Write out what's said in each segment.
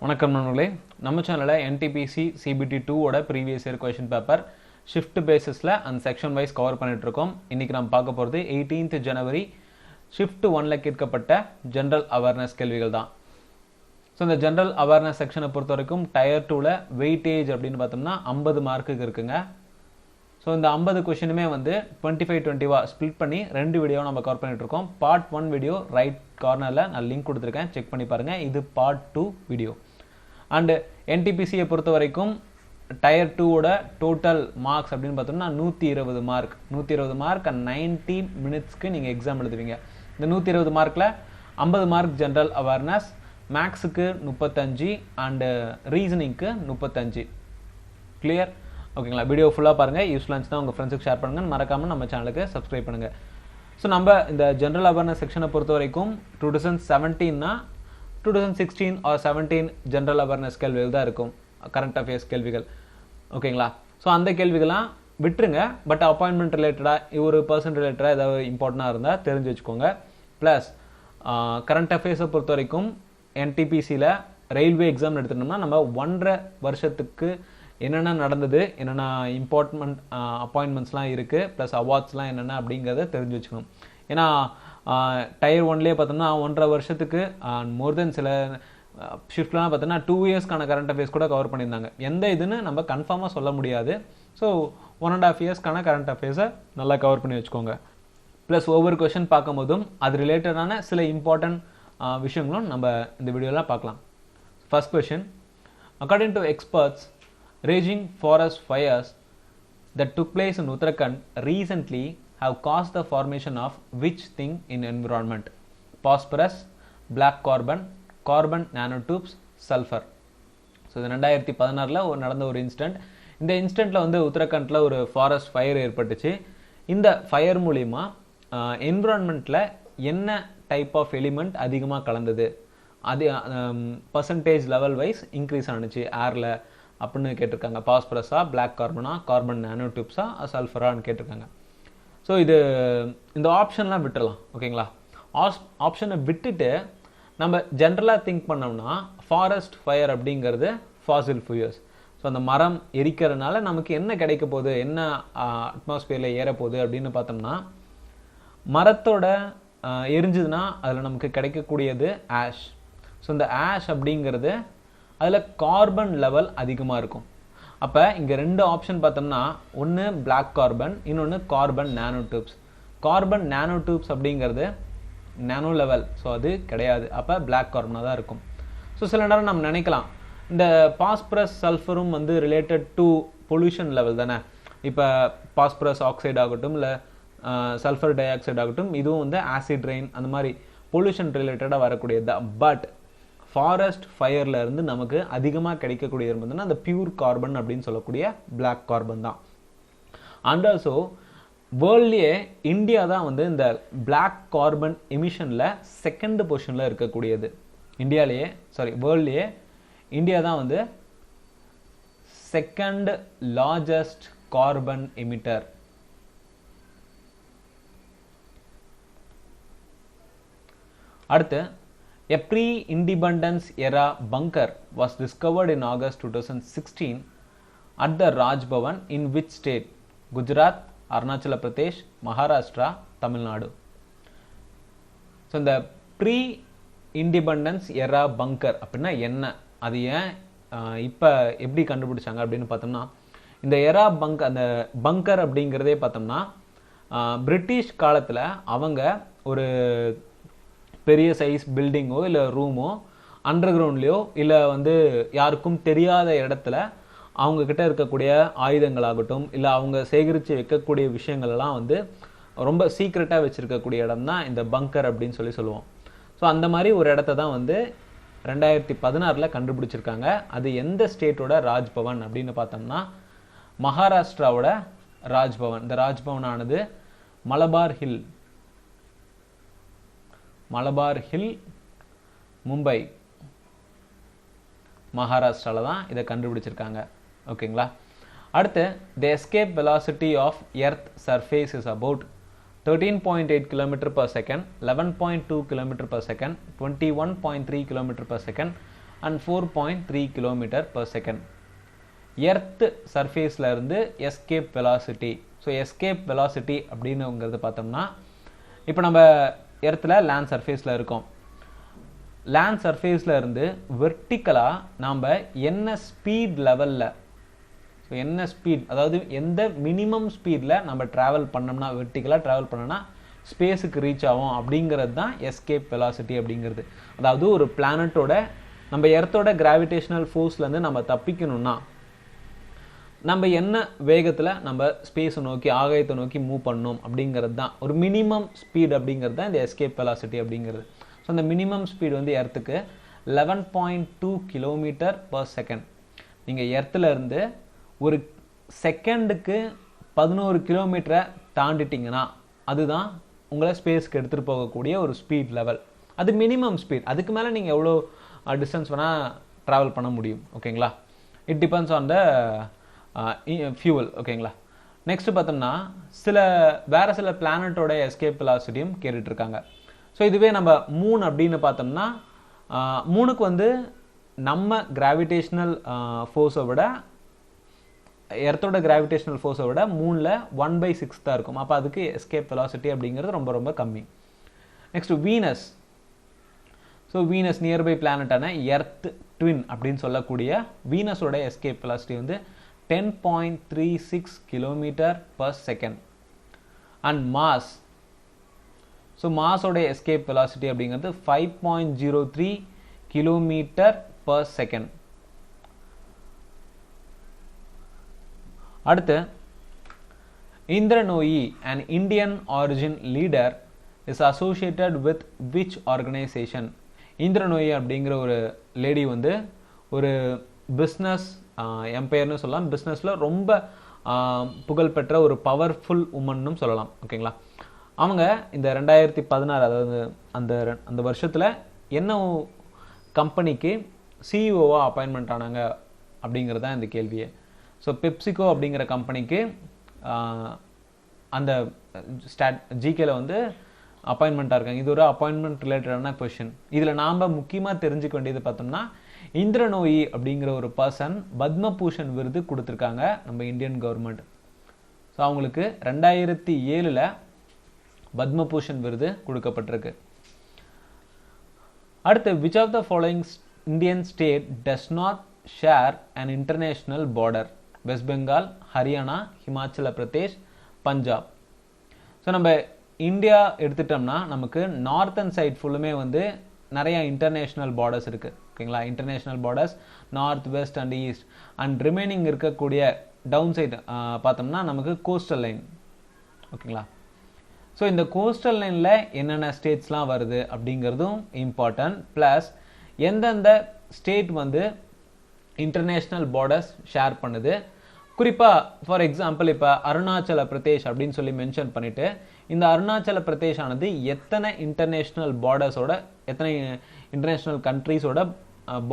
வணக்கம் நண்பர்களே, நம்ம சேனலில் என்டிபிசி சிபிடி 2ஓட previous year question paper shift பேசிஸில் அண்ட் செக்ஷன் வைஸ் கவர் பண்ணிகிட்ருக்கோம். இன்றைக்கி நம்ம பார்க்க போகிறது 18th ஜனவரி ஷிஃப்ட் 1ல் கேட்கப்பட்ட ஜென்ரல் அவேர்னஸ் கேள்விகள் தான். ஸோ இந்த ஜென்ரல் அவேர்னஸ் செக்ஷனை பொறுத்த வரைக்கும் டயர் 2ல் வெயிட்டேஜ் அப்படின்னு பார்த்தோம்னா 50 மார்க்குக்கு இருக்குங்க. ஸோ இந்த 50 கொஷினுமே வந்து 25-20 ஸ்ப்ளிட் பண்ணி 2 வீடியோ நம்ம கவர் பண்ணிகிட்ருக்கோம். பார்ட் 1 வீடியோ ரைட் கார்னரில் நான் லிங்க் கொடுத்துருக்கேன், செக் பண்ணி பாருங்கள். இது பார்ட் 2 வீடியோ. அண்டு என்டிபிசியை பொறுத்த வரைக்கும் டயர் 2ஓட டோட்டல் மார்க்ஸ் அப்படின்னு பார்த்தோம்னா 120 மார்க். 120 மார்க் அண்ட் 90 மினிட்ஸ்க்கு நீங்கள் எக்ஸாம் எழுதுவீங்க. இந்த 120 மார்க்கில் 50 மார்க் ஜென்ரல் அவேர்னஸ், மேக்ஸுக்கு 35 அண்டு ரீசனிங்க்கு 35. கிளியர்? ஓகேங்களா? வீடியோ ஃபுல்லாக பாருங்கள். யூஸ்ஃபுல்லாக இருந்துச்சுன்னா உங்கள் ஃப்ரெண்ட்ஸுக்கு ஷேர் பண்ணுங்கள். மறக்காமல் நம்ம சேனலுக்கு சப்ஸ்கிரைப் பண்ணுங்கள். ஸோ நம்ம இந்த ஜென்ரல் அவேர்னஸ் செக்ஷனை பொறுத்த வரைக்கும் 2017னா 2016 ஆர் 17 ஜென்ரல் அவேர்னஸ் கேள்விகள் தான் இருக்கும், கரண்ட் அஃபேர்ஸ் கேள்விகள். ஓகேங்களா? ஸோ அந்த கேள்விகள்லாம் விட்டுருங்க. பட் அப்பாயின்மெண்ட் ரிலேட்டடாக ஒரு பர்சன் ரிலேட்டடாக ஏதாவது இம்பார்ட்டண்டாக இருந்தால் தெரிஞ்சு வச்சுக்கோங்க. ப்ளஸ் கரண்ட் அஃபேர்ஸை பொறுத்த வரைக்கும் என்டிபிசியில் ரயில்வே எக்ஸாம் எடுத்துட்டோம்னா நம்ம 1.5 வருஷத்துக்கு என்னென்ன நடந்தது, என்னென்ன இம்பார்ட்டன்ட் அப்பாயின்மெண்ட்ஸ்லாம் இருக்குது, ப்ளஸ் அவார்ட்ஸ்லாம் என்னென்ன அப்படிங்கிறத தெரிஞ்சு வச்சுக்கணும். ஏன்னா டயர் 1லேயே பார்த்தோம்னா 1.5 வருஷத்துக்கு மோர் தென் சில ஷிஃப்ட்லாம் பார்த்தோம்னா 2 இயர்ஸ்க்கான கரண்ட் அஃபேர்ஸ் கூட கவர் பண்ணியிருந்தாங்க. எந்த இதுன்னு நம்ம கன்ஃபார்மாக சொல்ல முடியாது. ஸோ 1.5 இயர்ஸ்க்கான கரண்ட் அஃபேர்ஸை நல்லா கவர் பண்ணி வச்சுக்கோங்க. ப்ளஸ் ஒவ்வொரு கொஷின் பார்க்கும்போதும் அது ரிலேட்டடான சில இம்பார்ட்டன்ட் விஷயங்களும் நம்ம இந்த வீடியோவில் பார்க்கலாம். First question, according to experts, raging forest fires that took place in Uttarakhand recently have caused the formation of which thing in environment? Phosphorus, black carbon, carbon nanotubes, sulfur. So இது 2016 நடந்த ஒரு incident. இந்த இன்சிடென்ட்டில் வந்து உத்தரகண்டில் ஒரு forest fire ஏற்பட்டுச்சு. இந்த fire மூலிமா என்விரான்மெண்ட்டில் என்ன டைப் ஆஃப் எலிமெண்ட் அதிகமாக கலந்தது, அது பர்சன்டேஜ் லெவல் வைஸ் இன்க்ரீஸ் ஆனிச்சு ஏரில் அப்படின்னு கேட்டிருக்காங்க. பாஸ்பரஸா, பிளாக் கார்பனா, கார்பன் நானோ டியூப்ஸா, சல்ஃபரான்னு கேட்டிருக்காங்க. ஸோ இந்த ஆப்ஷன்லாம் விட்டுடலாம். ஓகேங்களா? ஆப்ஷனை விட்டுட்டு நம்ம ஜென்ரலாக திங்க் பண்ணோம்னா ஃபாரஸ்ட் ஃபயர் அப்படிங்கிறது ஃபாசில் ஃபியூயல்ஸ். ஸோ அந்த மரம் எரிக்கிறதுனால நமக்கு என்ன கிடைக்க போகுது, என்ன அட்மாஸ்பியரில் ஏறப்போகுது அப்படின்னு பார்த்தோம்னா, மரத்தோட எரிஞ்சுதுன்னா அதில் நமக்கு கிடைக்கக்கூடியது ஆஷ். ஸோ இந்த ஆஷ் அப்படிங்கிறது அதில் கார்பன் லெவல் அதிகமாக இருக்கும். அப்போ இங்கே 2 ஆப்ஷன் பார்த்தோம்னா, ஒன்று பிளாக் கார்பன், இன்னொன்று carbon nano tubes. Carbon nano tubes அப்படிங்கிறது நானோ லெவல், ஸோ அது கிடையாது. அப்போ பிளாக் கார்பனாக தான் இருக்கும். ஸோ சில நேரம் நம்ம நினைக்கலாம், இந்த பாஸ்பரஸ் சல்ஃபரும் வந்து ரிலேட்டட் டு பொல்யூஷன் லெவல் தானே. இப்போ பாஸ்பரஸ் ஆக்சைடு ஆகட்டும், இல்லை சல்ஃபர் டை ஆக்சைடு ஆகட்டும், இதுவும் வந்து ஆசிட் ரெயின் அந்த மாதிரி பொல்யூஷன் ரிலேட்டடாக வரக்கூடியது தான். பட் ஃபாரஸ்ட் ஃபயரில் இருந்து நமக்கு அதிகமாக கிடைக்கக்கூடியது பார்த்தீங்கன்னா அந்த பியூர் கார்பன் அப்படின்னு சொல்லக்கூடிய பிளாக் கார்பன் தான். அண்ட் ஆல்சோ வேர்ல்ட்லேயே இந்தியா தான் வந்து இந்த பிளாக் கார்பன் எமிஷனில் 2nd பொசிஷனில் இருக்கக்கூடியது. வேர்ல்ட்லேயே இந்தியா தான் வந்து 2nd லார்ஜஸ்ட் கார்பன் எமிட்டர். அடுத்து, a pre-independence era bunker was discovered in August 2016 at the Raj Bhavan in which state? Gujarat, Arunachal Pradesh, Maharashtra, Tamil Nadu. So இந்த pre-independence era bunker அப்படின்னா என்ன, அது ஏன் இப்போ எப்படி கண்டுபிடிச்சாங்க அப்படின்னு பார்த்தோம்னா, இந்த எரா அந்த பங்கர் அப்படிங்கிறதே பார்த்தோம்னா பிரிட்டிஷ் காலத்தில் அவங்க ஒரு பெரிய சைஸ் பில்டிங்கோ இல்லை ரூமோ அண்டர் கிரவுண்ட்லேயோ இல்லை வந்து யாருக்கும் தெரியாத இடத்துல அவங்கக்கிட்ட இருக்கக்கூடிய ஆயுதங்களாகட்டும், இல்லை அவங்க சேகரித்து வைக்கக்கூடிய விஷயங்கள்லாம் வந்து ரொம்ப சீக்ரெட்டாக வச்சுருக்கக்கூடிய இடம் தான் இந்த பங்கர் அப்படின்னு சொல்லுவோம். ஸோ அந்த மாதிரி ஒரு இடத்த தான் வந்து 2016 கண்டுபிடிச்சிருக்காங்க. அது எந்த ஸ்டேட்டோட ராஜ்பவன் அப்படின்னு பார்த்தோம்னா மகாராஷ்டிராவோட ராஜ்பவன். இந்த ராஜ்பவன் ஆனது மலபார் ஹில், மும்பை, மகாராஷ்டிராவில் தான் இதை கண்டுபிடிச்சிருக்காங்க. ஓகேங்களா? அடுத்து, the escape velocity of earth surface is about 13.8 km/s, 11.2 km/s, 21.3 km/s and 4.3 kilometre per second. Earth சர்ஃபேஸில் இருந்து escape velocity. So escape velocity அப்படின்னுங்கிறது பார்த்தோம்னா, இப்போ நம்ம எர்த்தில் லேண்ட் சர்ஃபேஸில் இருக்கோம். லேண்ட் சர்ஃபேஸில் இருந்து வெர்டிக்கலாக நாம் என்ன ஸ்பீட் லெவலில், ஸோ என்ன ஸ்பீட், அதாவது எந்த மினிமம் ஸ்பீடில் நம்ம ட்ராவல் பண்ணோம்னா, வெர்டிக்கலாக ட்ராவல் பண்ணோம்னா ஸ்பேஸுக்கு ரீச் ஆகும் அப்படிங்கிறது தான் எஸ்கேப் வெலாசிட்டி அப்படிங்கிறது. அதாவது ஒரு பிளானட்டோட, நம்ம எர்த்தோட கிராவிடேஷனல் ஃபோர்ஸ்லேருந்து நம்ம தப்பிக்கணும்னா நம்ம என்ன வேகத்தில் நம்ம ஸ்பேஸை நோக்கி, ஆகாயத்தை நோக்கி மூவ் பண்ணணும் அப்படிங்கிறது தான் ஒரு மினிமம் ஸ்பீட் அப்படிங்கிறது தான் இந்த எஸ்கேப் வெலாசிட்டி அப்படிங்கிறது. ஸோ அந்த மினிமம் ஸ்பீட் வந்து எர்த்துக்கு 11.2 கிலோமீட்டர் பர் செகண்ட். நீங்கள் எர்த்தில் இருந்து ஒரு செகண்டுக்கு 11 கிலோமீட்டரை தாண்டிட்டிங்கன்னா அதுதான் உங்களை ஸ்பேஸ்க்கு எடுத்துகிட்டு போகக்கூடிய ஒரு ஸ்பீட் லெவல். அது மினிமம் ஸ்பீட். அதுக்கு மேலே நீங்கள் எவ்வளோ டிஸ்டன்ஸ் வேணால் ட்ராவல் பண்ண முடியும். ஓகேங்களா? It depends on the fuel. ஓகேங்களா? நெக்ஸ்ட் பார்த்தோம்னா வேறு சில பிளானட்டோட எஸ்கேப் வெலாசிட்டியும் கேட்டுட்ருக்காங்க. ஸோ இதுவே நம்ம மூன் அப்படின்னு பார்த்தோம்னா, மூனுக்கு வந்து நம்ம கிராவிடேஷ்னல் ஃபோர்ஸை விட, எர்த்தோட கிராவிடேஷனல் ஃபோர்ஸை விட மூணில் 1/6 தான் இருக்கும். அப்போ அதுக்கு எஸ்கேப் வெலாசிட்டி அப்படிங்கிறது ரொம்ப ரொம்ப கம்மி. Next Venus. So Venus nearby பிளானட்டான எர்த் ட்வின் அப்படின்னு சொல்லக்கூடிய வீனஸோட எஸ்கேப் வெலாசிட்டி வந்து 10.36 kilometre per second. And Mars. So மாஸோட எஸ்கேப் வெலாசிட்டி அப்படிங்கிறது 5.03 கிலோமீட்டர் பர் செகண்ட். அடுத்து, இந்திரநோயி, an Indian origin leader, is associated with which organization? இந்திரநோயி அப்படிங்கிற ஒரு லேடி வந்து ஒரு பிஸ்னஸ் எம்பையர்னு சொல்லலாம். பிஸ்னஸில் ரொம்ப புகழ்பெற்ற ஒரு பவர்ஃபுல் உமன்னும் சொல்லலாம். ஓகேங்களா? அவங்க இந்த 2016, அதாவது அந்த வருஷத்தில் என்ன கம்பெனிக்கு சிஇஓவாக அப்பாயின்மெண்ட் ஆனாங்க அப்படிங்கிறது தான் இந்த கேள்வியே. ஸோ பெப்சிகோ அப்படிங்கிற கம்பெனிக்கு அந்த ஜிகேல வந்து அப்பாயின்மெண்ட்டாக இருக்காங்க. இது ஒரு அப்பாயின்மெண்ட் ரிலேட்டடான கொஷின். இதில் நாம் முக்கியமாக தெரிஞ்சுக்க வேண்டியது பார்த்தோம்னா, இந்திரநோயி அப்படிங்கிற ஒரு பர்சன் பத்மபூஷன் விருது கொடுத்துருக்காங்க நம்ம இந்தியன் கவர்மெண்ட். ஸோ அவங்களுக்கு 2007 பத்மபூஷன் விருது கொடுக்கப்பட்டிருக்கு. அடுத்து, which of the following Indian state does not share an international border? West Bengal, Haryana, Himachal Pradesh, Punjab. So நம்ம இந்தியா எடுத்துட்டோம்னா நமக்கு நார்த்தன் சைட் ஃபுல்லுமே வந்து நிறையா இன்டர்நேஷ்னல் பார்டர்ஸ் இருக்குது. ஓகேங்களா? International borders north, west and east. And remaining இருக்கக்கூடிய டவுன் சைடு பார்த்தோம்னா நமக்கு கோஸ்டல் லைன். ஓகேங்களா? ஸோ இந்த கோஸ்டல் லைனில் என்னென்ன ஸ்டேட்ஸ்லாம் வருது அப்படிங்கிறதும் இம்பார்ட்டன்ட். ப்ளஸ் எந்தெந்த ஸ்டேட் வந்து இன்டர்நேஷ்னல் பார்டர்ஸ் ஷேர் பண்ணுது. குறிப்பாக ஃபார் எக்ஸாம்பிள் இப்போ அருணாச்சல பிரதேஷ் அப்படின்னு சொல்லி மென்ஷன் பண்ணிவிட்டு, இந்த அருணாச்சல பிரதேஷ் ஆனது எத்தனை இன்டர்நேஷ்னல் பார்டர்ஸோட, எத்தனை இன்டர்நேஷ்னல் கண்ட்ரீஸோட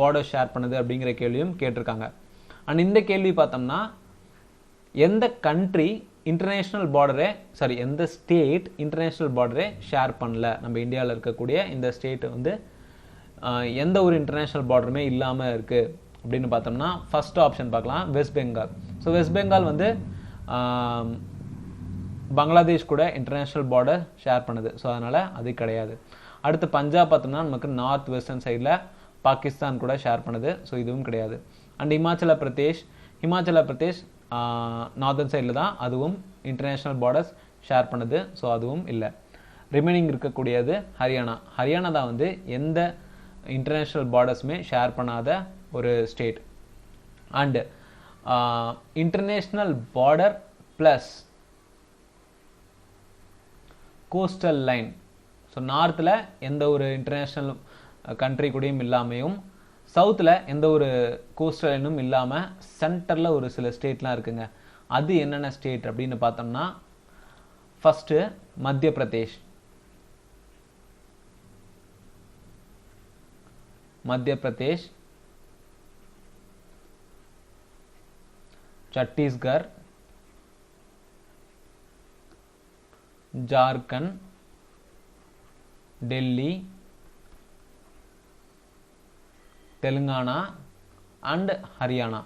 பார்டர் ஷேர் பண்ணுது அப்படிங்கிற கேள்வியும் கேட்டிருக்காங்க. அண்ட் இந்த கேள்வி பார்த்தோம்னா, எந்த கண்ட்ரி இன்டர்நேஷ்னல் பார்டரே, எந்த ஸ்டேட் இன்டர்நேஷ்னல் பார்டரே ஷேர் பண்ணல, நம்ம இந்தியாவில் இருக்கக்கூடிய இந்த ஸ்டேட் வந்து எந்த ஒரு இன்டர்நேஷ்னல் பார்டருமே இல்லாமல் இருக்குது அப்படின்னு பார்த்தோம்னா, ஃபர்ஸ்ட் ஆப்ஷன் பார்க்கலாம், west Bengal. So west Bengal வந்து பங்களாதேஷ் கூட இன்டர்நேஷ்னல் பார்டர் ஷேர் பண்ணுது. ஸோ அதனால் அது கிடையாது. அடுத்து பஞ்சாப் பார்த்தோம்னா நமக்கு நார்த் வெஸ்டர்ன் சைடில் பாகிஸ்தான் கூட ஷேர் பண்ணுது. ஸோ இதுவும் கிடையாது. அண்ட் ஹிமாச்சல பிரதேஷ் நார்தர்ன் சைடில் தான், அதுவும் இன்டர்நேஷ்னல் பார்டர்ஸ் ஷேர் பண்ணுது. ஸோ அதுவும் இல்லை. ரிமைனிங் இருக்கக்கூடியது ஹரியானா தான் வந்து எந்த இன்டர்நேஷ்னல் பார்டர்ஸுமே ஷேர் பண்ணாத ஒரு state. And international border plus coastal line. So நார்த்தில் எந்த ஒரு இன்டர்நேஷ்னல் கண்ட்ரி கூடயும் இல்லாமையும், சவுத்தில் எந்த ஒரு கோஸ்டல் லைனும் இல்லாமல் சென்டரில் ஒரு சில ஸ்டேட்லாம் இருக்குங்க. அது என்னென்ன ஸ்டேட் அப்படின்னு பார்த்தோம்னா, ஃபஸ்ட்டு மத்திய பிரதேஷ், சத்தீஸ்கர், ஜார்க்கண்ட், டெல்லி, தெலுங்கானா அண்ட் ஹரியானா.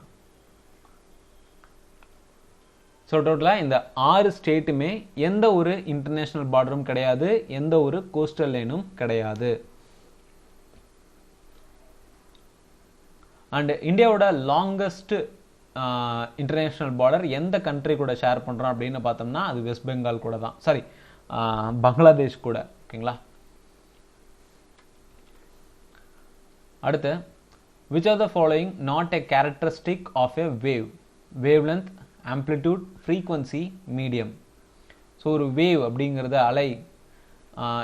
ஸோ டோட்டலாக இந்த 6 ஸ்டேட்டுமே எந்த ஒரு இன்டர்நேஷ்னல் பார்டரும் கிடையாது, எந்த ஒரு கோஸ்டல் லைனும் கிடையாது. அண்ட் இந்தியாவோட லாங்கஸ்ட் இன்டர்நேஷ்னல் பார்டர் எந்த கண்ட்ரி கூட ஷேர் பண்ணுறோம் அப்படின்னு பார்த்தோம்னா அது வெஸ்ட் பெங்கால் கூட தான், சாரி பங்களாதேஷ் கூட. ஓகேங்களா. அடுத்து, which are the following not a characteristic of a wave? Wavelength, amplitude, frequency, medium. So ஒரு வேவ் அப்படிங்கிறது அலை,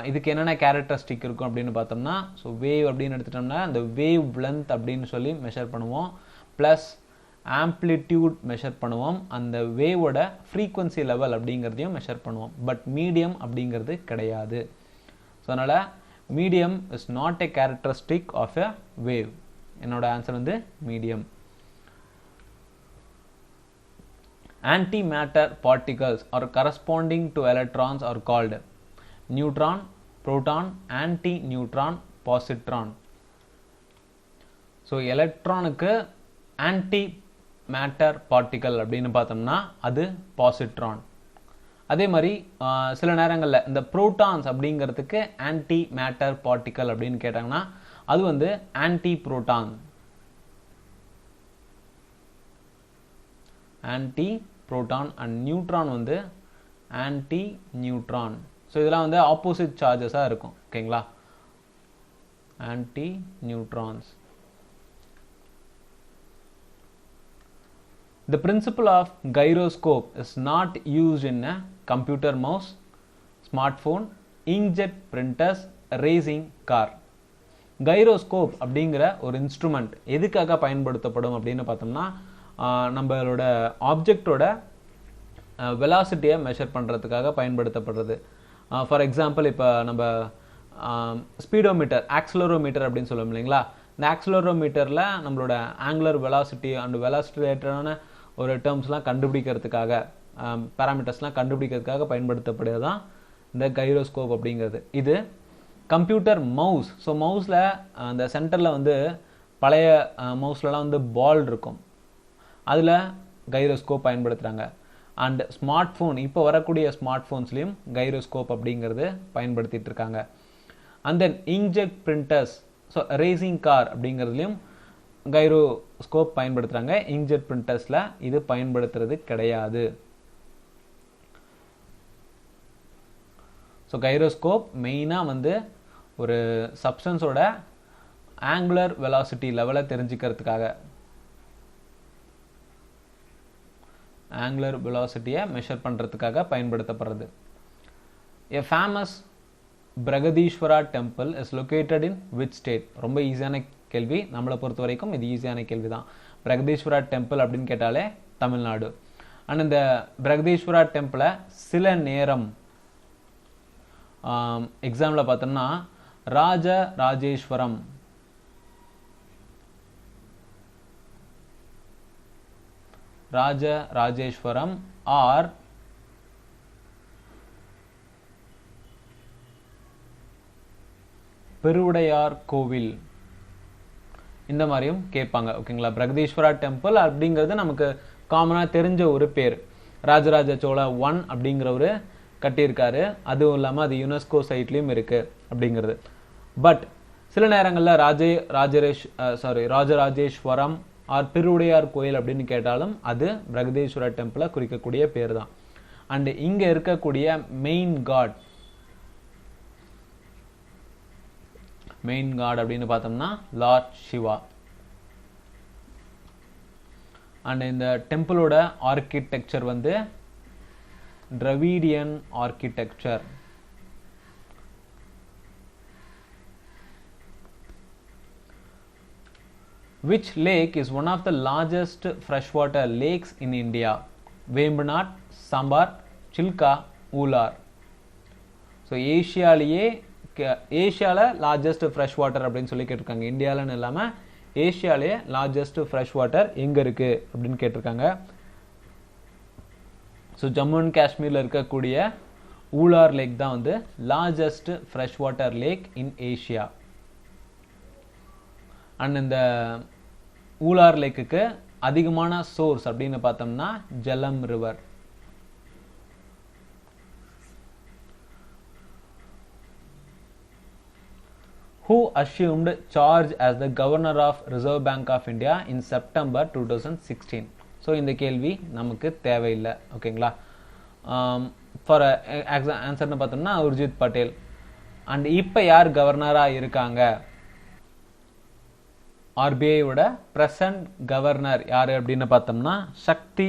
இதுக்கு என்னென்ன கேரக்டரிஸ்டிக் இருக்கும் அப்படின்னு பார்த்தோம்னா, ஸோ வேவ் அப்படின்னு எடுத்துட்டோம்னா அந்த வேவ் லென்த் அப்படின்னு சொல்லி மெஷர் பண்ணுவோம், ப்ளஸ் ஆம்ப்ளிடியூட் மெஷர் பண்ணுவோம், அந்த வேவோட ஃப்ரீக்வன்சி லெவல் அப்படிங்கிறதையும் மெஷர் பண்ணுவோம். பட் மீடியம் அப்படிங்கிறது கிடையாது. ஸோ அதனால் medium is not a characteristic of a wave. என்னோட ஆன்சர் வந்து medium. Antimatter particles or corresponding to electrons are called neutron, proton, anti-neutron, positron. So எலக்ட்ரானுக்கு ஆன்டி மேட்டர் பார்ட்டிக்கல் அப்படின்னு பார்த்தோம்னா அது பாசிட்ரான். அதே மாதிரி சில நேரங்களில் இந்த புரோட்டான்ஸ் அப்படிங்கிறதுக்கு ஆன்டி மேட்டர் பார்ட்டிக்கல் அப்படின்னு கேட்டாங்கன்னா அது வந்து anti proton. Anti proton and neutron வந்து ஆன்டி நியூட்ரான். ஸோ இதெல்லாம் வந்து ஆப்போசிட் சார்ஜஸாக இருக்கும். ஓகேங்களா. Anti neutrons. The principle of gyroscope is not used in a computer, mouse, smartphone, inkjet printers, racing car. Gyroscope அப்படிங்கிற ஒரு இன்ஸ்ட்ருமெண்ட் எதுக்காக பயன்படுத்தப்படும் அப்படின்னு பார்த்தோம்னா நம்மளோட ஆப்ஜெக்டோட வெலாசிட்டியை மெஷர் பண்ணுறதுக்காக பயன்படுத்தப்படுறது. ஃபார் எக்ஸாம்பிள் இப்போ நம்ம ஸ்பீடோமீட்டர், ஆக்சிலரோமீட்டர் அப்படின்னு சொல்லுவோம் இல்லைங்களா. இந்த ஆக்சிலரோமீட்டரில் நம்மளோட ஆங்குலர் வெலாசிட்டி அண்ட் வெலாசிட்டி ரிலேட்டடான ஒரு டேர்ம்ஸ்லாம் கண்டுபிடிக்கிறதுக்காக, பேராமீட்டர்ஸ்லாம் கண்டுபிடிக்கிறதுக்காக பயன்படுத்தப்படுறது தான் இந்த கைரோஸ்கோப் அப்படிங்கிறது. இது கம்ப்யூட்டர் மவுஸ். ஸோ மவுஸில் அந்த சென்டரில் வந்து பழைய மவுஸ்லலாம் வந்து பால் இருக்கும், அதில் கைரோஸ்கோப் பயன்படுத்துகிறாங்க. அண்ட் ஸ்மார்ட் ஃபோன், இப்போ வரக்கூடிய ஸ்மார்ட் ஃபோன்ஸ்லேயும் கைரோஸ்கோப் அப்படிங்கிறது பயன்படுத்திகிட்டு இருக்காங்க. And then inkjet printers, so racing car அப்படிங்கிறதுலையும் கைரோஸ்கோப் பயன்படுத்துகிறாங்க. இங்க்ஜெட் பிரிண்டர்ஸில் இது பயன்படுத்துறது கிடையாது. ஸோ கைரோஸ்கோப் மெயினாக வந்து ஒரு சப்ஸ்டன்ஸோட ஆங்குலர் வெலாசிட்டி லெவலை தெரிஞ்சுக்கிறதுக்காக, ஆங்குலர் வெலாசிட்டியை மெஷர் பண்ணுறதுக்காக பயன்படுத்தப்படுறது. A famous Brihadeeswara temple is located in which state? ரொம்ப ஈஸியான கேள்வி, நம்மளை பொறுத்த வரைக்கும் இது ஈஸியான கேள்வி தான். பிரகதீஸ்வரா டெம்பிள் அப்படின்னு கேட்டாலே தமிழ்நாடு. அண்ட் இந்த பிரகதீஸ்வரா டெம்பிளை சில நேரம் எக்ஸாம்பிள் பார்த்தோம்னா ராஜராஜேஸ்வரம், ராஜராஜேஸ்வரம் ஆர் பெருவுடையார் கோவில் இந்த மாதிரியும் கேட்பாங்க. ஓகேங்களா. பிரகதீஸ்வரா டெம்பிள் அப்படிங்கிறது நமக்கு காமனாக தெரிஞ்ச ஒரு பேர். ராஜராஜ சோழா 1 அப்படிங்கிறவர் கட்டியிருக்காரு. அதுவும் இல்லாமல் அது யுனெஸ்கோ சைட்லேயும் இருக்குது அப்படிங்கிறது. பட் சில நேரங்களில் ராஜராஜேஸ்வரம் ஆர் பெருவுடையார் கோயில் அப்படின்னு கேட்டாலும் அது பிரகதீஸ்வரா டெம்பிளை குறிக்கக்கூடிய பேர் தான். அண்ட் இங்கே இருக்கக்கூடிய மெயின் காட் அப்படின்னு பார்த்தோம்னா லார்ட் சிவா. அண்ட் இந்த டெம்பிளோட ஆர்கிடெக்சர் வந்து Dravidian architecture. Which lake is one of the largest freshwater lakes in India? Vembanad, Sambar, Chilka, Ular. So ஏஷியாவில் லார்ஜஸ்ட் ஃப்ரெஷ் வாட்டர் அப்படின்னு சொல்லி கேட்டிருக்காங்க. இந்தியாவில்னு இல்லாமல் ஏஷியாவிலே லார்ஜஸ்ட் ஃப்ரெஷ் வாட்டர் எங்கே இருக்குது அப்படின்னு கேட்டிருக்காங்க. ஸோ ஜம்மு அண்ட் காஷ்மீரில் இருக்கக்கூடிய ஊலார் லேக் தான் வந்து largest fresh water lakh in Asia. And இந்த ஊலார் லேக்குக்கு அதிகமான சோர்ஸ் அப்படின்னு பார்த்தோம்னா ஜலம் river. Who assumed charge as the governor of Reserve Bank of India in September 2016? So இந்த கேள்வி நமக்கு தேவையில்லை. ஓகேங்களா. ஃபார் ஆன்சர்னு பார்த்தோம்னா உர்ஜித் பட்டேல். அண்ட் இப்போ யார் கவர்னராக இருக்காங்க? ஆர்பிஐயோட பிரசன்ட் கவர்னர் யார் அப்படின்னு பார்த்தோம்னா சக்தி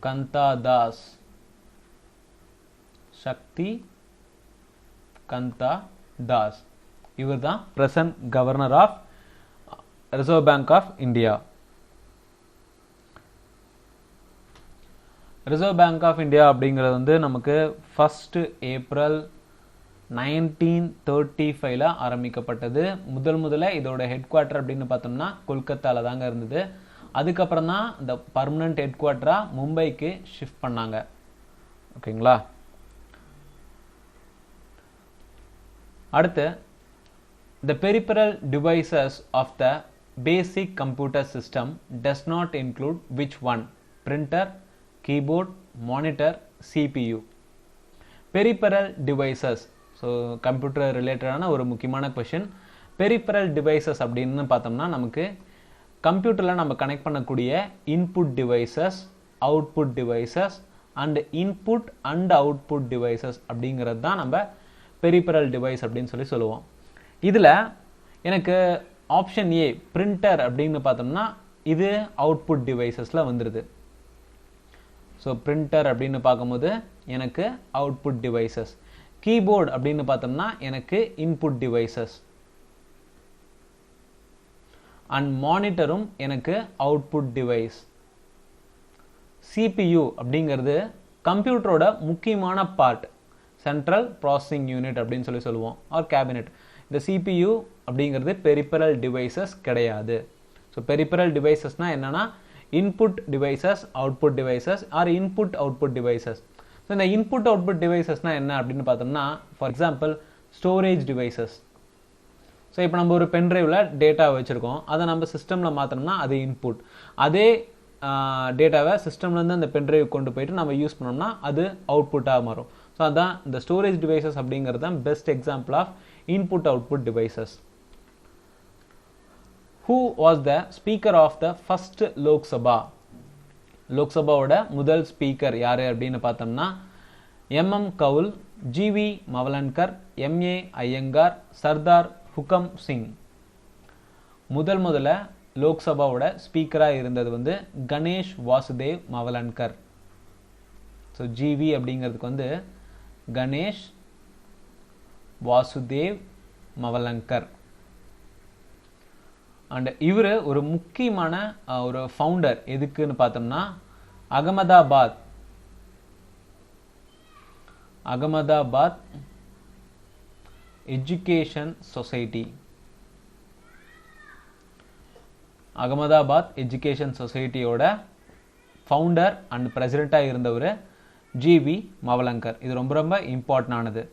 கந்தா தாஸ். சக்தி கந்தா தாஸ் இவர் தான் present governor of Reserve Bank of India. Reserve Bank of India அப்படிங்கிறது வந்து நமக்கு 1 ஏப்ரல் 1935 ஆரம்பிக்கப்பட்டது. முதல்ல இதோட ஹெட் குவார்ட்டர் அப்படின்னு பார்த்தோம்னா கொல்கத்தாவில் தாங்க இருந்தது. அதுக்கப்புறம் தான் இந்த பர்மனன்ட் ஹெட் குவார்ட்டராக மும்பைக்கு ஷிஃப்ட் பண்ணாங்க. ஓகேங்களா. அடுத்து the peripheral devices of the basic computer system does not include which one? Printer, keyboard, monitor, CPU. Peripheral devices. So computer ரிலேட்டடான ஒரு முக்கியமான கொஷின். பெரிஃபரல் டிவைசஸ் அப்படின்னு பார்த்தோம்னா நமக்கு கம்ப்யூட்டரில் நம்ம கனெக்ட் பண்ணக்கூடிய input devices, output devices and input and output devices அப்படிங்கிறது தான் நம்ம பெரிஃபரல் டிவைஸ் அப்படின்னு சொல்லுவோம். இதில் எனக்கு ஆப்ஷன் ஏ பிரிண்டர் அப்படின்னு பார்த்தோம்னா இது அவுட்புட் டிவைசஸில் வந்துடுது. ஸோ பிரிண்டர் அப்படின்னு பார்க்கும்போது எனக்கு அவுட்புட் டிவைசஸ். கீபோர்டு அப்படின்னு பார்த்தோம்னா எனக்கு இன்புட் டிவைசஸ். அண்ட் மானிட்டரும் எனக்கு அவுட்புட் டிவைஸ். சிபியு அப்படிங்கிறது கம்ப்யூட்டரோட முக்கியமான பார்ட், சென்ட்ரல் ப்ராசஸிங் யூனிட் அப்படின்னு சொல்லுவோம், ஆர் கேபினெட். இந்த சிபியு அப்படிங்கிறது பெரிஃபரல் டிவைசஸ் கிடையாது. ஸோ பெரிஃபரல் டிவைசஸ்னால் என்னென்னா input devices, output devices or input output devices. So இந்த இன்புட் அவுட்புட் டிவைசஸ்னால் என்ன அப்படின்னு பார்த்தோம்னா for example storage devices. So இப்போ நம்ம ஒரு பென்ட்ரைவில் டேட்டா வச்சுருக்கோம், அதை நம்ம சிஸ்டமில் மாற்றோம்னா அது இன்புட். அதே டேட்டாவை சிஸ்டம்லேருந்து அந்த பென்ட்ரைவ் கொண்டு போயிட்டு நம்ம யூஸ் பண்ணோம்னா அது அவுட்புட்டாக மாறும். ஸோ அதான் இந்த ஸ்டோரேஜ் டிவைசஸ் அப்படிங்கிறது தான் best example of input output devices. Who was the speaker of the first Lok Sabha? லோக்சபாவோட முதல் ஸ்பீக்கர் யார் அப்படின்னு பார்த்தோம்னா MM Kaul, GV Mavalankar, MA Iyengar, Sardar Hukam Singh. முதல்ல லோக்சபாவோட ஸ்பீக்கராக இருந்தது வந்து கணேஷ் வாசுதேவ் மவலன்கர். ஸோ ஜிவி அப்படிங்கிறதுக்கு வந்து கணேஷ் வாசுதேவ் மவலன்கர். அண்ட் இவர் ஒரு முக்கியமான ஒரு ஃபவுண்டர் எதுக்குன்னு பார்த்தோம்னா Ahmedabad education society. Ahmedabad education சொசைட்டியோட ஃபவுண்டர் அண்ட் பிரசிடெண்ட்டாக இருந்தவர் ஜிவி மவலங்கர். இது ரொம்ப ரொம்ப இம்பார்ட்டன்டானது.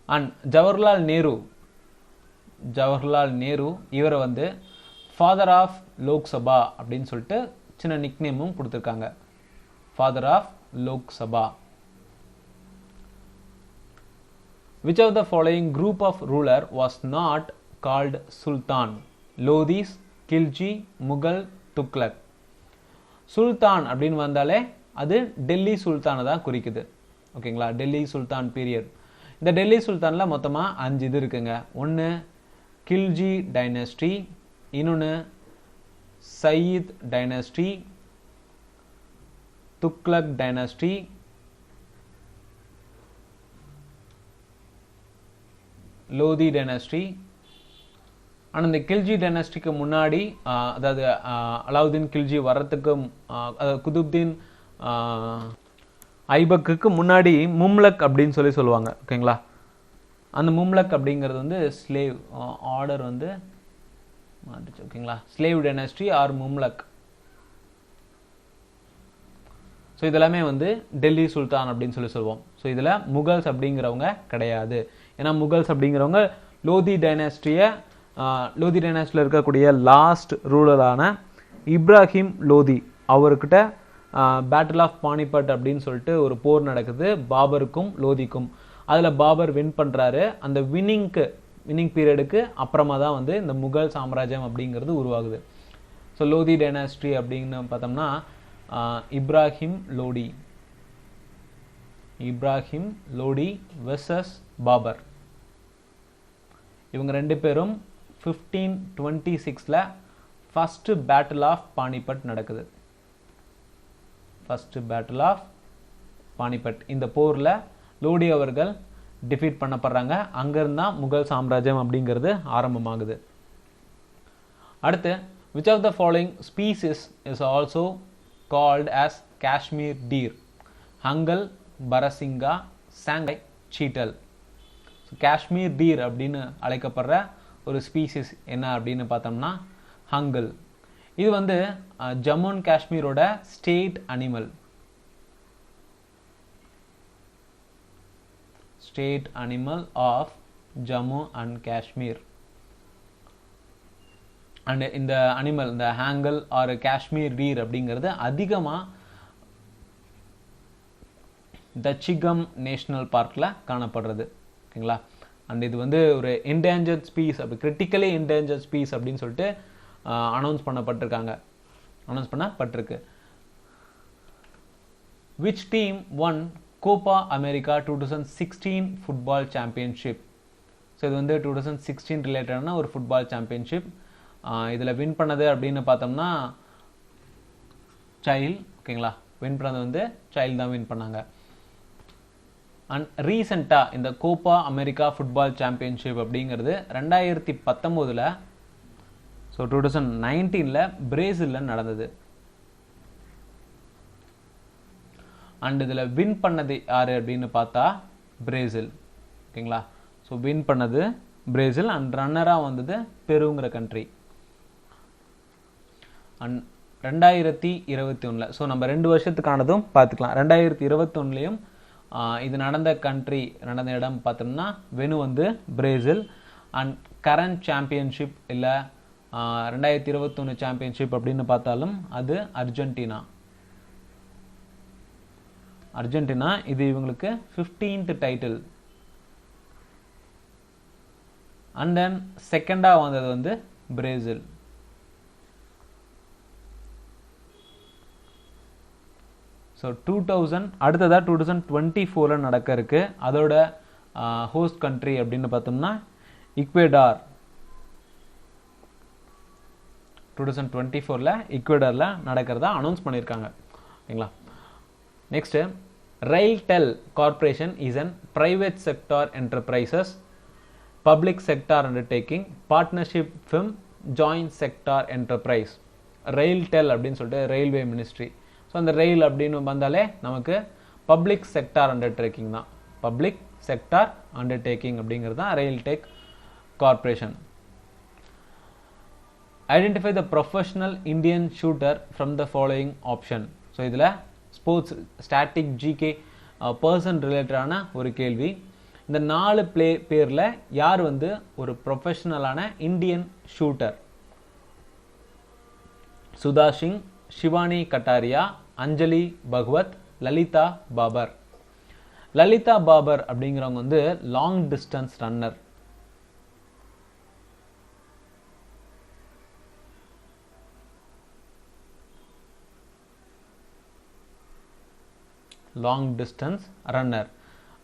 அண்ட் ஜவஹர்லால் நேரு இவரை வந்து ஃபாதர் ஆஃப் லோக்சபா அப்படின்னு சொல்லிட்டு சின்ன நிக்நேமும் கொடுத்துருக்காங்க, father of Lok Sabha. Which of the following group of ruler was not called Sultan? Lodis, Khilji, Mughal, Tughlaq. சுல்தான் அப்படின்னு வந்தாலே அது டெல்லி சுல்தானை தான் குறிக்குது. ஓகேங்களா, டெல்லி சுல்தான் பீரியட். இந்த டெல்லி சுல்தானில் மொத்தமாக 5 இது இருக்குங்க. ஒன்று கில்ஜி டைனஸ்டி, இன்னொன்று Sayyid dynasty, Tughlaq dynasty, Lodi dynasty. ஆனால் இந்த கில்ஜி டைனஸ்டிக்கு முன்னாடி அதாவது அலாவுதீன் கில்ஜி வர்றதுக்கு அதாவது குதுப்தீன் ஐபக்குக்கு முன்னாடி மும்லக் அப்படின்னு சொல்லுவாங்க. ஓகேங்களா, அந்த மும்லக் அப்படிங்கிறது வந்து ஸ்லேவ் ஆர்டர் வந்து மாறிச்சு. ஓகேங்களா, ஸ்லேவ் டைனஸ்டி ஆர் மும்லக். ஸோ இதெல்லாமே வந்து டெல்லி சுல்தான் அப்படின்னு சொல்லுவோம். ஸோ இதில் முகல்ஸ் அப்படிங்கிறவங்க கிடையாது. ஏன்னா முகல்ஸ் அப்படிங்கிறவங்க லோதி டைனஸ்டியை லோதி டைனாஸ்டியில் இருக்கக்கூடிய லாஸ்ட் ரூலரான இப்ராஹிம் லோதி அவர்கிட்ட பேட்டில் ஆஃப் பானிபட் அப்படின்னு சொல்லிட்டு ஒரு போர் நடக்குது பாபருக்கும் லோதிக்கும். அதில் பாபர் வின் பண்ணுறாரு. அந்த வின்னிங் பீரியடுக்கு அப்புறமா தான் வந்து இந்த முகல் சாம்ராஜ்யம் அப்படிங்கிறது உருவாகுது. ஸோ லோதி டைனாஸ்டி அப்படின்னு பார்த்தோம்னா இப்ராஹிம் லோடி வெர்சஸ் பாபர். இவங்க ரெண்டு பேரும் 1526 ஃபர்ஸ்ட் பேட்டில் ஆஃப் பானிபட் நடக்குது. First battle of Panipat. இந்த போரில் லோடி அவர்கள் டிஃபீட் பண்ணப்படுறாங்க. அங்கிருந்தா முகல் சாம்ராஜ்யம் அப்படிங்கிறது ஆரம்பமாகுது. அடுத்து which of the following species is also called as Kashmir deer? Hangal, பரசிங்கா, சாங்கை, சீட்டல். காஷ்மீர் டீர் அப்படின்னு அழைக்கப்படுற ஒரு ஸ்பீசிஸ் என்ன அப்படின்னு பார்த்தோம்னா ஹங்கல். இது வந்து ஜம்மு அண்ட் காஷ்மீரோட state animal of Jammu and Kashmir. And இந்த அனிமல், இந்த ஹாங்கல் ஆர் காஷ்மீர் டீர் அப்படிங்கிறது அதிகமாக தச்சிகம் நேஷனல் பார்க்கில் காணப்படுறது. ஓகேங்களா. அண்ட் இது வந்து ஒரு என்டேஞ்சர்ட் ஸ்பீஸ், அப்படி கிரிட்டிக்கலி என்டேஞ்சர்ட் ஸ்பீஸ் அப்படின்னு சொல்லிட்டு அனௌன்ஸ் பண்ணப்பட்டிருக்கு. Which team won Copa America 2016 football championship? So இது வந்து 2016 ரிலேட்டடான ஒரு ஃபுட்பால் சாம்பியன்ஷிப். இதில் வின் பண்ணது அப்படின்னு பார்த்தோம்னா சைல்ட். ஓகேங்களா. வின் பண்ணது வந்து சைல்ட் தான் வின் பண்ணாங்க. அண்ட் ரீசெண்டாக இந்த கோப்பா அமெரிக்கா ஃபுட்பால் சாம்பியன்ஷிப் அப்படிங்கிறது 2019 ஸோ 2019 பிரேசிலில் நடந்தது. அண்ட் இதில் வின் பண்ணது யார் அப்படின்னு பார்த்தா பிரேசில். ஓகேங்களா. ஸோ வின் பண்ணது பிரேசில். அண்ட் ரன்னராக வந்தது பெருங்கிற கண்ட்ரி. அண்ட் 2021 ஸோ நம்ம 2 வருஷத்துக்கானதும் பார்த்துக்கலாம். 2021 இது நடந்த இடம் பார்த்தோம்னா வெனு வந்து பிரேசில். அண்ட் கரண்ட் சாம்பியன்ஷிப் இல்லை 2021 சாம்பியன்ஷிப் அப்படின்னு பார்த்தாலும் அது அர்ஜென்டினா. இது இவங்களுக்கு 15th டைட்டில். அண்ட் தென் செகண்டாக வந்தது வந்து பிரேசில். ஸோ 2000 அடுத்ததாக 2024 நடக்க இருக்கு. அதோட ஹோஸ்ட் கண்ட்ரி அப்படின்னு பார்த்தோம்னா ஈக்வெடார். 2024 ஈக்வெடாரில் நடக்கிறதா அனௌன்ஸ் பண்ணியிருக்காங்க. ஓகேங்களா. Next, RailTel Corporation is an private sector enterprises, public sector undertaking, partnership firm, joint sector enterprise. RailTel அப்படின்னு சொல்லிட்டு ரயில்வே மினிஸ்ட்ரி. ஸோ அந்த ரயில் அப்படின்னு வந்தாலே நமக்கு பப்ளிக் செக்டார் அண்டர்டேக்கிங் தான். பப்ளிக் செக்டார் அண்டர்டேக்கிங் அப்படிங்கிறது தான் RailTel Corporation. Identify the professional Indian shooter from the following option. So இதில் ஸ்போர்ட்ஸ், ஸ்டாட்டிக், ஜிகே, பர்சன் ரிலேட்டடான ஒரு கேள்வி. இந்த 4 பேரில் யார் வந்து ஒரு ப்ரொஃபஷனலான இந்தியன் ஷூட்டர்? சுதா சிங், ஷிவானி கட்டாரியா, அஞ்சலி பகவத், லலிதா பாபர். லலிதா பாபர் அப்படிங்கிறவங்க வந்து long distance runner.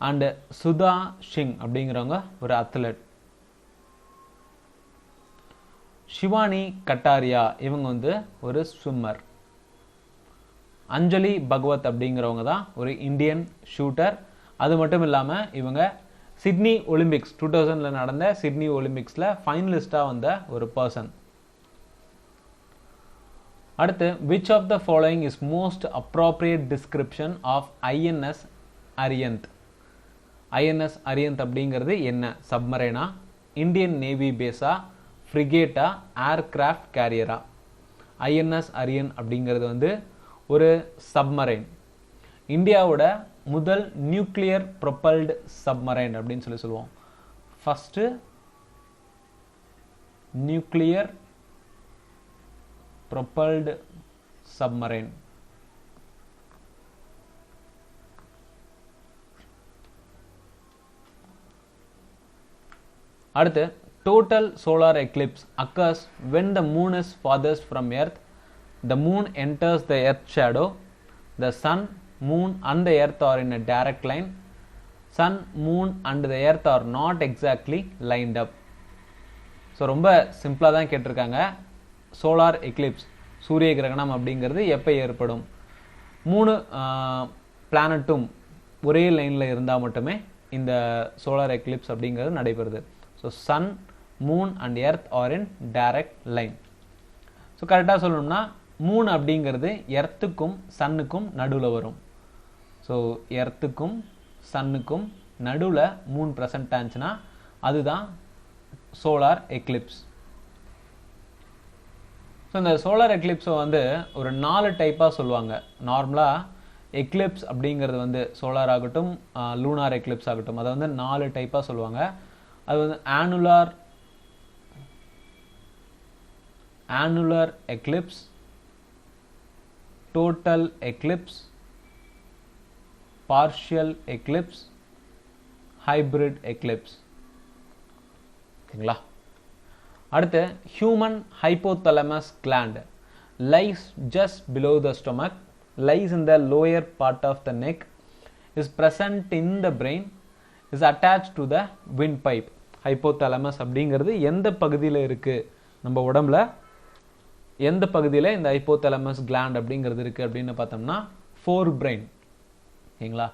And Sudha Singh அப்படிங்கிறவங்க ஒரு அத்லட். ஷிவானி கட்டாரியா இவங்க வந்து ஒரு ஸ்விம்மர். அஞ்சலி பகவத் அப்படிங்கிறவங்க தான் ஒரு இந்தியன் ஷூட்டர். அது மட்டும் இல்லாமல் இவங்க சிட்னி ஒலிம்பிக்ஸ் 2000 நடந்த சிட்னி ஒலிம்பிக்ஸில் ஃபைனலிஸ்டாக வந்த ஒரு பர்சன். அடுத்து, which of the following is most appropriate description of INS அரியந்த்? INS அரியந்த் அப்படிங்கிறது என்ன? சப்மரைனா, இந்தியன் நேவி பேஸா, ஃப்ரிகேட்டா, ஏர்கிராஃப்ட் கேரியரா? INS அரியன் அப்படிங்கிறது வந்து ஒரு சப்மரைன். இந்தியாவோட முதல் நியூக்ளியர் ப்ரொப்பல்டு சப்மரைன் அப்படின்னு சொல்லுவோம். First nuclear propelled submarine. அடுத்து total solar eclipse occurs when the moon is farthest from earth, the moon enters the earth shadow, the sun, moon and the earth are in a direct line, sun, moon and the earth are not exactly lined up. So ரொம்ப சிம்பிளாக தான் கேட்டிருக்காங்க. Solar Eclipse சூரிய கிரகணம் அப்படிங்கிறது எப்போ ஏற்படும்? 3 பிளானட்டும் ஒரே லைனில் இருந்தால் மட்டுமே இந்த சோலார் எக்லிப்ஸ் அப்படிங்கிறது நடைபெறுது. So sun, moon and earth are in direct line. So கரெக்டாக சொல்லணும்னா மூன் அப்படிங்கிறது எர்த்துக்கும் சன்னுக்கும் நடுவில் வரும். ஸோ எர்த்துக்கும் சன்னுக்கும் நடுவில் மூன் ப்ரெசன்ட் ஆச்சுன்னா அதுதான் சோலார் எக்லிப்ஸ். ஸோ இந்த சோலார் எக்லிப்ஸை வந்து ஒரு 4 டைப்பாக சொல்லுவாங்க. நார்மலாக எக்லிப்ஸ் அப்படிங்கிறது வந்து சோலார் ஆகட்டும், லூனார் எக்லிப்ஸ் ஆகட்டும், அதை வந்து 4 டைப்பாக சொல்லுவாங்க. அது வந்து annular Eclipse, total Eclipse, partial Eclipse, hybrid Eclipse. ஓகேங்களா? அடுத்து human hypothalamus gland lies just below the stomach, lies in the lower part of the neck, is present in the brain, is attached to the windpipe. Hypothalamus அப்படிங்கிறது எந்த பகுதியில் இருக்குது நம்ம உடம்புல, எந்த பகுதியில் இந்த ஹைப்போதலமஸ் gland அப்படிங்கிறது இருக்குது அப்படின்னு பார்த்தோம்னா ஃபோர் பிரெயின். ஓகேங்களா?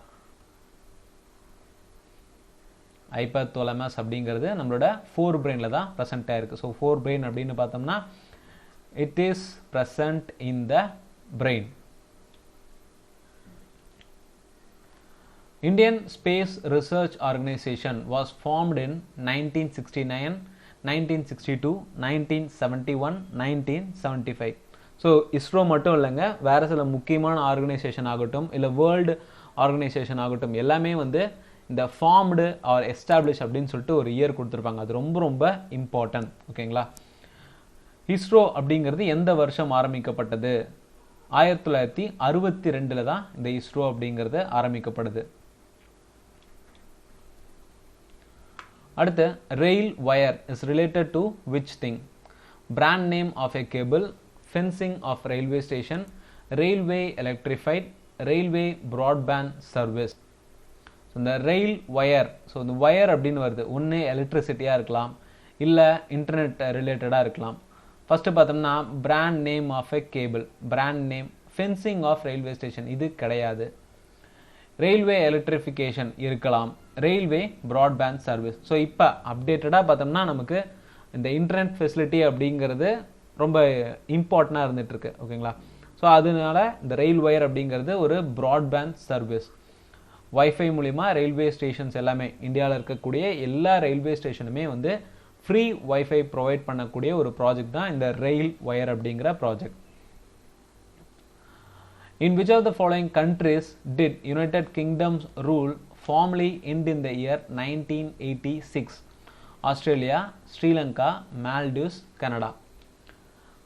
ஹைப்போதலமஸ் அப்படிங்கிறது நம்மளோட ஃபோர் பிரெயினில் தான் ப்ரெசென்ட் ஆகிருக்கு. ஸோ ஃபோர் பிரெயின் அப்படின்னு பார்த்தோம்னா it is present in the brain. Indian Space Research Organization was formed in 1969, 1962, 1971, 1975. So ISRO மட்டும் இல்லைங்க, வேறு சில முக்கியமான ஆர்கனைசேஷன் ஆகட்டும், இல்லை வேர்ல்டு ஆர்கனைசேஷன் ஆகட்டும், எல்லாமே வந்து இந்த ஃபார்ம்டு ஆர் எஸ்டாப்ளிஷ் அப்படின்னு சொல்லிட்டு ஒரு இயர் கொடுத்துருப்பாங்க. அது ரொம்ப ரொம்ப இம்பார்ட்டன்ட். ஓகேங்களா? இஸ்ரோ அப்படிங்கிறது எந்த வருஷம் ஆரம்பிக்கப்பட்டது? 1962 தான் இந்த இஸ்ரோ அப்படிங்கிறது ஆரம்பிக்கப்படுது. அடுத்து rail wire is related to which thing? Brand name of a cable, fencing of railway station, railway electrified, railway broadband service. இந்த ரெயில் வயர், ஸோ இந்த வயர் அப்படின்னு வருது, ஒன்று எலக்ட்ரிசிட்டியாக இருக்கலாம், இல்லை இன்டர்நெட் ரிலேட்டடாக இருக்கலாம். ஃபஸ்ட்டு பார்த்தோம்னா brand name of a cable, brand name. Fencing of railway station இது கிடையாது. ரயில்வே எலக்ட்ரிஃபிகேஷன் இருக்கலாம், ரயில்வே ப்ராட்பேண்ட் சர்வீஸ். ஸோ இப்போ அப்டேட்டடாக பார்த்தோம்னா நமக்கு இந்த இன்டர்நெட் ஃபெசிலிட்டி அப்படிங்கிறது ரொம்ப இம்பார்ட்டண்ட்டாக இருந்துகிட்ருக்கு. ஓகேங்களா? ஸோ அதனால இந்த ரயில் வயர் அப்படிங்கிறது ஒரு ப்ராட்பேண்ட் சர்வீஸ். வைஃபை மூலிமா ரயில்வே ஸ்டேஷன்ஸ் எல்லாமே, இந்தியாவில் இருக்கக்கூடிய எல்லா ரயில்வே ஸ்டேஷனுமே வந்து ஃப்ரீ வைஃபை ப்ரொவைட் பண்ணக்கூடிய ஒரு ப்ராஜெக்ட் தான் இந்த ரயில் வயர் அப்படிங்கிற project. In which of the following countries did United Kingdom's rule formally end in the year 1986? Australia, Sri Lanka, Maldives, Canada.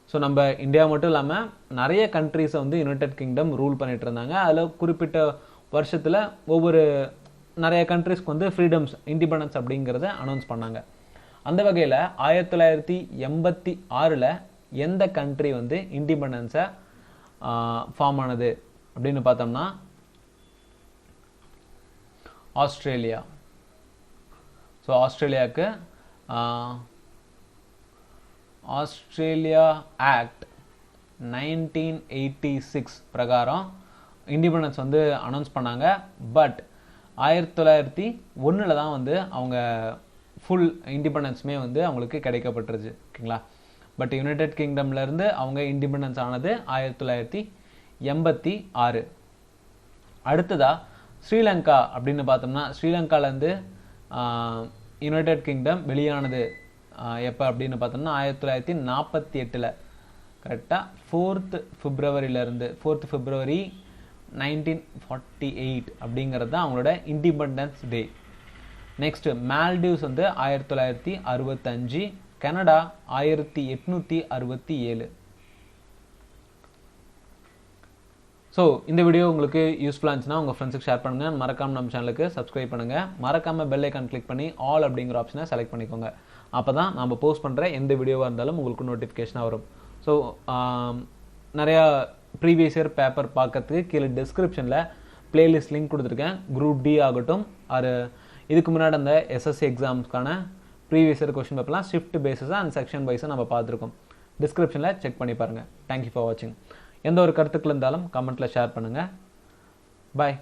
So நம்ம இந்தியா மட்டும் இல்லாமல் நிறைய கண்ட்ரீஸை வந்து யுனைடெட் கிங்டம் ரூல் பண்ணிட்டு இருந்தாங்க. அதில் குறிப்பிட்ட வருஷத்தில் ஒவ்வொரு நிறைய கண்ட்ரீஸ்க்கு வந்து ஃப்ரீடம்ஸ், இண்டிபெண்டன்ஸ் அப்படிங்கிறத அனௌன்ஸ் பண்ணாங்க. அந்த வகையில் 1986 எந்த கண்ட்ரி வந்து இண்டிபெண்டன்ஸை ஃபார்ம் ஆனது அப்படின்னு பார்த்தோம்னா ஆஸ்திரேலியா. ஸோ ஆஸ்திரேலியாவுக்கு ஆஸ்திரேலியா ஆக்ட் 1986 பிரகாரம் இண்டிபெண்டன்ஸ் வந்து அனௌன்ஸ் பண்ணாங்க. பட் 1901 தான் வந்து அவங்க ஃபுல் இண்டிபெண்டன்ஸுமே வந்து அவங்களுக்கு கிடைக்கப்பட்டுருச்சு. ஓகேங்களா? பட் யுனைடெட் கிங்டம்லேருந்து அவங்க இண்டிபெண்டன்ஸ் ஆனது 1986. அடுத்ததாக ஸ்ரீலங்கா அப்படின்னு பார்த்தோம்னா ஸ்ரீலங்காலேருந்து யுனைடெட் கிங்டம் வெளியானது எப்போ அப்படின்னு பார்த்தோம்னா 1948. கரெக்டாக 4th February 1948 அப்படிங்கிறது தான் அவங்களோட இண்டிபெண்டன்ஸ் டே. நெக்ஸ்ட் மால்டிவ்ஸ் வந்து 1965, கனடா 1867. ஸோ இந்த வீடியோ உங்களுக்கு யூஸ்ஃபுல்லாக இருந்துச்சுன்னா உங்கள் ஃப்ரெண்ட்ஸுக்கு ஷேர் பண்ணுங்கள். மறக்காமல் நம்ம சேனலுக்கு சப்ஸ்கிரைப் பண்ணுங்கள். மறக்காமல் பெல் ஐக்கான் கிளிக் பண்ணி ஆல் அப்படிங்கிற ஆப்ஷனை செலக்ட் பண்ணிக்கோங்க. அப்போ தான் நம்ம போஸ்ட் பண்ணுற எந்த வீடியோவாக இருந்தாலும் உங்களுக்கு நோட்டிஃபிகேஷனாக வரும். ஸோ நிறையா ப்ரீவியஸ் இயர் பேப்பர் பார்க்கறதுக்கு கீழே டிஸ்கிரிப்ஷனில் பிளேலிஸ்ட் லிங்க் கொடுத்துருக்கேன். குரூப் டி ஆகட்டும், அது இதுக்கு முன்னாடி அந்த எஸ்எஸ்சி எக்ஸாம்ஸ்க்கான ப்ரீவியஸ் இயர் கொஸ்டின் பேப்பர்லாம் ஷிஃப்ட் பேஸஸாக அண்ட் செக்ஷன் வைஸாக நம்ம பார்த்துருக்கோம். டிஸ்கிரிப்ஷனில் செக் பண்ணி பாருங்கள். தேங்க்யூ ஃபார் வாட்சிங். எந்த ஒரு கருத்துக்கள் இருந்தாலும் கமெண்ட்டில் ஷேர் பண்ணுங்கள். பாய்.